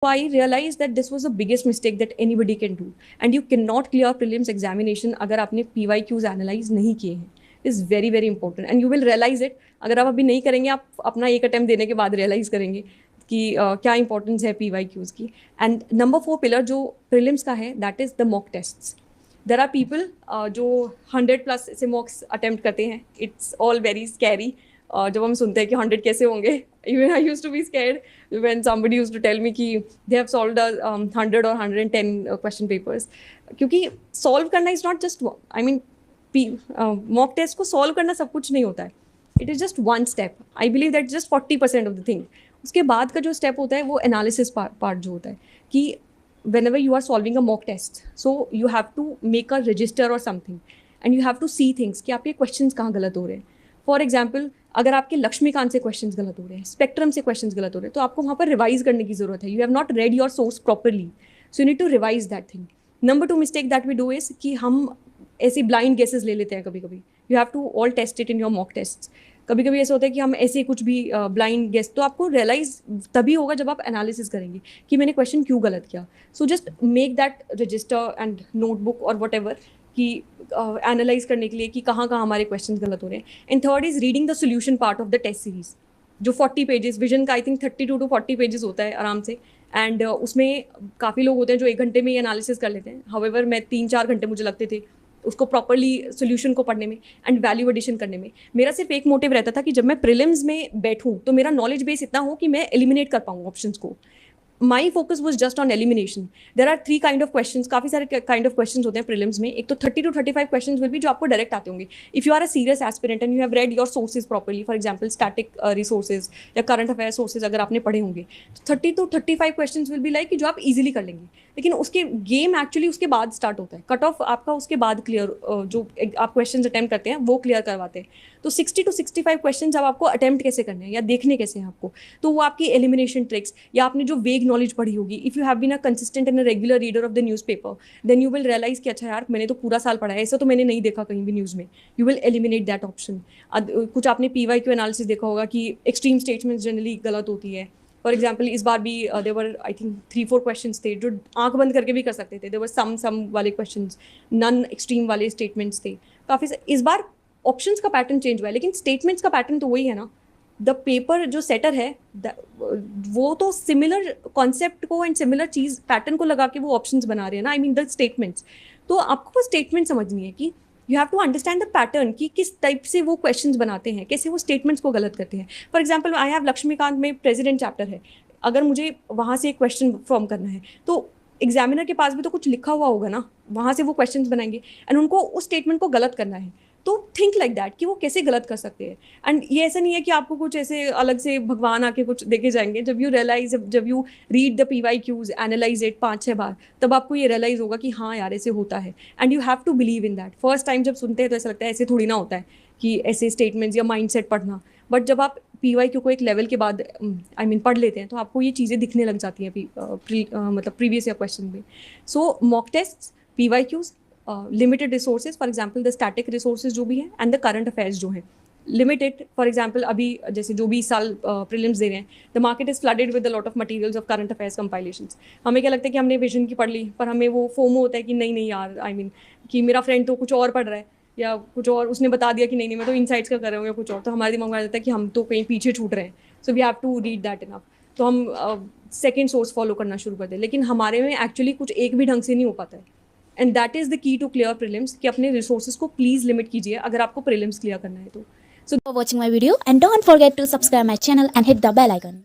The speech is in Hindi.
So I realized that this was the biggest mistake that anybody can do, and you cannot clear prelims examination अगर आपने PYQs analyze नहीं किए हैं. Is very very important and you will realize it. अगर आप अभी नहीं करेंगे, आप अपना एक अटेम्प्ट देने के बाद realize करेंगे कि क्या इंपॉर्टेंस है PYQs की. एंड नंबर 4 पिलर जो प्रीलिम्स का है, that is the mock tests. There are people जो 100+ से मॉक्स अटेम्प्ट करते हैं. It's all very scary. जब हम सुनते हैं कि 100 कैसे होंगे, even I use to be scared when somebody used to tell me कि दे हैव सॉल्व्ड 100 और 110 क्वेश्चन पेपर्स. क्योंकि सॉल्व करना is not just, I mean mock test को सॉल्व करना सब कुछ नहीं होता है. It is just one step. I believe that just 40% of the thing. उसके बाद का जो स्टेप होता है वो एनालिसिस पार्ट जो होता है कि whenever you are solving a mock test, so you have to make a register or something and you have to see things कि आपके questions कहाँ गलत हो रहे हैं. फॉर एग्जाम्पल, अगर आपके लक्ष्मीकांत से क्वेश्चंस गलत हो रहे हैं, स्पेक्ट्रम से क्वेश्चंस गलत हो रहे हैं, तो आपको वहाँ पर रिवाइज करने की जरूरत है. You have not read your source properly, so you need to revise that thing. Number 2 mistake that we do is कि हम ऐसे ब्लाइंड गेसेस ले लेते हैं कभी कभी. You have to all test it in your mock test. कभी कभी ऐसा होता है कि हम ऐसे कुछ भी ब्लाइंड गेस, तो आपको रियलाइज तभी होगा जब आप एनालिसिस करेंगे कि मैंने क्वेश्चन क्यों गलत किया. So just make that register and notebook और वट एवर कि एनालाइज करने के लिए कि कहाँ कहाँ हमारे क्वेश्चन गलत हो रहे हैं. And third is reading the solution part of the test series, जो 40 पेजेस, विजन का आई थिंक 32 to 40 पेजेस होता है आराम से. एंड उसमें काफ़ी लोग होते हैं जो 1 घंटे में ही एनालिसिस कर लेते हैं. हाउएवर मैं 3-4 घंटे मुझे लगते थे उसको प्रॉपरली सोल्यूशन को पढ़ने में एंड वैल्यू एडिशन करने में. मेरा सिर्फ एक मोटिव रहता था कि जब मैं प्रीलिम्स में बैठूं तो मेरा नॉलेज बेस इतना हो कि मैं एलिमिनेट कर पाऊँ ऑप्शंस को. My focus was just on elimination. There are 3 kind of question, काफ़ी सारे काइंड ऑफ क्वेश्चन होते हैं प्रीलिम्स में. एक तो 30 to 35 क्वेश्चन विल भी जो आपको डायरेक्ट आते होंगे if you are a serious aspirant and you have read your sources properly. For example static resources या करंट अफेयर सोर्सेज अगर आपने पढ़े होंगे, 30 to 35 question will be like कि जो आप इजीली कर लेंगे. लेकिन उसके गेम एक्चुअली उसके बाद स्टार्ट होता है. कट ऑफ आपका उसके बाद क्लियर, जो आप क्वेश्चन अटैम्प्ट करते हैं वो क्लियर करवाते हैं. तो 60 to 65 क्वेश्चन अब आपको अटैम्प्ट कैसे करने हैं या देखने कैसे हैं आपको, तो वो आपकी एलिमिनेशन ट्रिक्स या आपने जो वेग नॉलेज पढ़ी होगी. If you have been a consistent and a regular reader of the newspaper, then you will realise कि अच्छा यार मैंने तो पूरा साल पढ़ा है, ऐसा तो मैंने नहीं देखा कहीं भी न्यूज़ में. You will eliminate that option. कुछ आपने PYQ एनालिसिस देखा होगा कि एक्सट्रीम स्टेटमेंट्स जनरली गलत होती है. फॉर एग्जाम्पल इस बार भी देवर आई थिंक 3-4 क्वेश्चन थे जो आंख बंद करके भी कर सकते थे. देवर सम वाले क्वेश्चन, नन एक्सट्रीम वाले स्टेटमेंट्स थे काफ़ी. इस बार ऑप्शंस का पैटर्न चेंज हुआ है, लेकिन स्टेटमेंट्स का पैटर्न तो वही है ना. द पेपर जो सेटर है वो तो सिमिलर कॉन्सेप्ट को एंड सिमिलर चीज़ पैटर्न को लगा के वो ऑप्शंस बना रहे हैं ना. I mean the statements. तो आपको वो स्टेटमेंट समझनी है कि you have to understand the pattern कि किस टाइप से वो क्वेश्चंस बनाते हैं, कैसे वो स्टेटमेंट्स को गलत करते हैं. For example I have Laxmikanth में प्रेसिडेंट चैप्टर है. अगर मुझे वहाँ से एक क्वेश्चन फॉर्म करना है तो एग्जामिनर के पास भी तो कुछ लिखा हुआ होगा ना, वहाँ से वो क्वेश्चंस बनाएंगे एंड उनको उस स्टेटमेंट को गलत करना है. तो थिंक लाइक दैट कि वो कैसे गलत कर सकते हैं. एंड ये ऐसा नहीं है कि आपको कुछ ऐसे अलग से भगवान आके कुछ देके जाएंगे. जब यू रियलाइज, जब you read the PYQs, analyse it 5-6 बार, तब आपको ये रियलाइज होगा कि हाँ यार ऐसे होता है. And you have to believe in that. First time जब सुनते हैं तो ऐसा लगता है ऐसे थोड़ी ना होता है कि ऐसे स्टेटमेंट्स या माइंडसेट पढ़ना. बट जब आप PYQ को एक लेवल के बाद आई मीन पढ़ लेते हैं तो आपको ये चीज़ें दिखने लग जाती हैं मतलब प्रीवियस ईयर क्वेश्चन में. So mock test, PYQs, limited resources, for example the static resources जो भी हैं एंड द करंट अफेयर्स जो हैं लिमिटेड. फॉर एग्जाम्पल अभी जैसे जो 20 साल प्रीलिम्स दे रहे हैं, the market is flooded with a lot of materials of current affairs compilations. हमें क्या लगता है कि हमने विजन की पढ़ ली, पर हमें वो फोमो होता है कि नहीं यार, आई मीन कि मेरा फ्रेंड तो कुछ और पढ़ रहा है या कुछ और उसने बता दिया कि नहीं मैं तो इनसाइट्स का कर रहा हूँ या कुछ और, तो हमारे दिमाग में आ जाता है कि हम तो कहीं पीछे छूट रहे हैं. So we have to read that enough. तो हम सेकेंड सोर्स फॉलो करना शुरू कर दें, लेकिन हमारे में एक्चुअली कुछ एक भी ढंग से नहीं हो पाता है. And that is the key to clear prelims कि अपने रिसोर्सेज को प्लीज़ लिमिट कीजिए अगर आपको प्रीलिम्स क्लियर करना है तो. So for watching my video and don't forget to subscribe my channel and hit the bell icon.